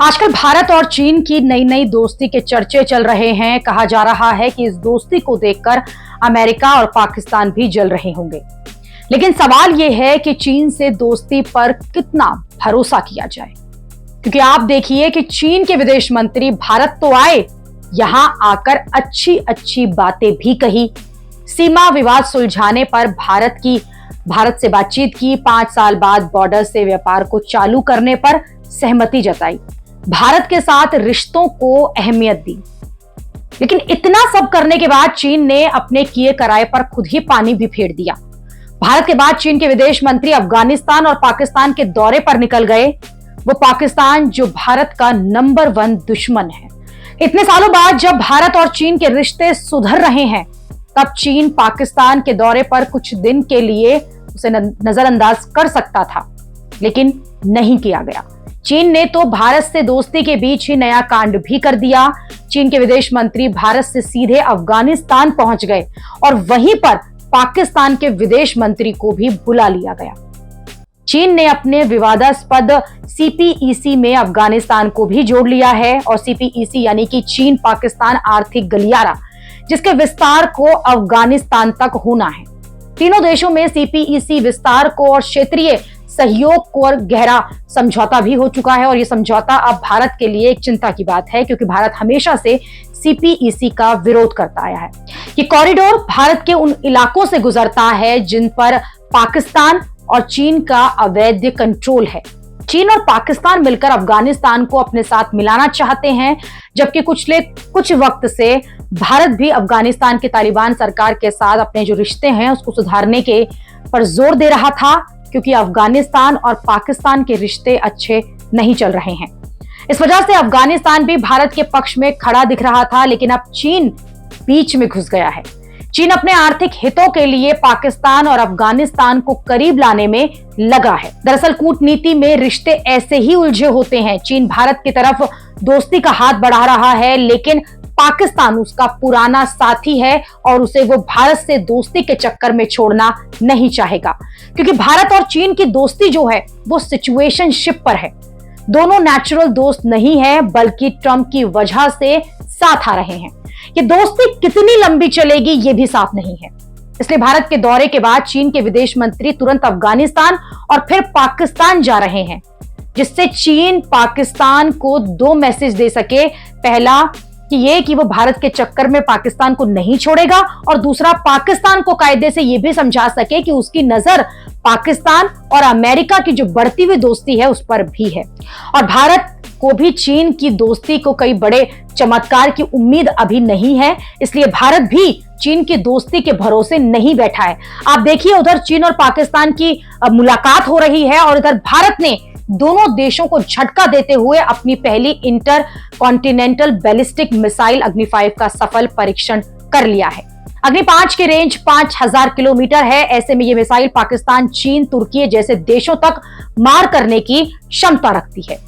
आजकल भारत और चीन की नई नई दोस्ती के चर्चे चल रहे हैं। कहा जा रहा है कि इस दोस्ती को देखकर अमेरिका और पाकिस्तान भी जल रहे होंगे। लेकिन सवाल यह है कि चीन से दोस्ती पर कितना भरोसा किया जाए, क्योंकि आप देखिए कि चीन के विदेश मंत्री भारत तो आए, यहां आकर अच्छी अच्छी बातें भी कही, सीमा विवाद सुलझाने पर भारत से बातचीत की, 5 साल बाद बॉर्डर से व्यापार को चालू करने पर सहमति जताई, भारत के साथ रिश्तों को अहमियत दी। लेकिन इतना सब करने के बाद चीन ने अपने किए कराए पर खुद ही पानी भी फेर दिया। भारत के बाद चीन के विदेश मंत्री अफगानिस्तान और पाकिस्तान के दौरे पर निकल गए, वो पाकिस्तान जो भारत का नंबर 1 दुश्मन है। इतने सालों बाद जब भारत और चीन के रिश्ते सुधर रहे हैं, तब चीन पाकिस्तान के दौरे पर कुछ दिन के लिए उसे नजरअंदाज कर सकता था, लेकिन नहीं किया गया। चीन ने तो भारत से दोस्ती के बीच ही नया कांड भी कर दिया। चीन के विदेश मंत्री भारत से सीधे अफगानिस्तान पहुंच गए और वहीं पर पाकिस्तान के विदेश मंत्री को भी बुला लिया गया। चीन ने अपने विवादास्पद सीपीईसी में अफगानिस्तान को भी जोड़ लिया है, और सीपीईसी यानी कि चीन पाकिस्तान आर्थिक गलियारा, जिसके विस्तार को अफगानिस्तान तक होना है। तीनों देशों में सीपीईसी विस्तार को और क्षेत्रीय सहयोग को और गहरा समझौता भी हो चुका है, और यह समझौता अब भारत के लिए एक चिंता की बात है, क्योंकि भारत हमेशा से सीपीईसी का विरोध करता आया है। ये कॉरिडोर भारत के उन इलाकों से गुजरता है जिन पर पाकिस्तान और चीन का अवैध कंट्रोल है। चीन और पाकिस्तान मिलकर अफगानिस्तान को अपने साथ मिलाना चाहते हैं, जबकि कुछ वक्त से भारत भी अफगानिस्तान की तालिबान सरकार के साथ अपने जो रिश्ते हैं उसको सुधारने के पर जोर दे रहा था, क्योंकि अफगानिस्तान और पाकिस्तान के रिश्ते अच्छे नहीं चल रहे हैं। इस वजह से अफगानिस्तान भी भारत के पक्ष में खड़ा दिख रहा था, लेकिन अब चीन बीच में घुस गया है। चीन अपने आर्थिक हितों के लिए पाकिस्तान और अफगानिस्तान को करीब लाने में लगा है। दरअसल कूटनीति में रिश्ते ऐसे ही उलझे होते हैं। चीन भारत की तरफ दोस्ती का हाथ बढ़ा रहा है, लेकिन पाकिस्तान उसका पुराना साथी है और उसे वो भारत से दोस्ती के चक्कर में छोड़ना नहीं चाहेगा, क्योंकि भारत और चीन की दोस्ती जो है वो सिचुएशनशिप पर है। दोनों नेचुरल दोस्त नहीं है, बल्कि ट्रंप की वजह से साथ आ रहे हैं। ये दोस्ती कितनी लंबी चलेगी ये भी साफ नहीं है। इसलिए भारत के दौरे के बाद चीन के विदेश मंत्री तुरंत अफगानिस्तान और फिर पाकिस्तान जा रहे हैं, जिससे चीन पाकिस्तान को 2 मैसेज दे सके। पहला कि वो भारत के चक्कर में पाकिस्तान को नहीं छोड़ेगा, और दूसरा पाकिस्तान को कायदे से ये भी समझा सके कि उसकी नजर पाकिस्तान और अमेरिका की जो बढ़ती हुई दोस्ती है उस पर भी है। और भारत को भी चीन की दोस्ती को कई बड़े चमत्कार की उम्मीद अभी नहीं है, इसलिए भारत भी चीन की दोस्ती के भरोसे नहीं बैठा है। आप देखिए, उधर चीन और पाकिस्तान की मुलाकात हो रही है, और इधर भारत ने दोनों देशों को झटका देते हुए अपनी पहली इंटर कॉन्टिनेंटल बैलिस्टिक मिसाइल अग्नि 5 का सफल परीक्षण कर लिया है। अग्नि 5 की रेंज 5000 किलोमीटर है। ऐसे में यह मिसाइल पाकिस्तान, चीन, तुर्की जैसे देशों तक मार करने की क्षमता रखती है।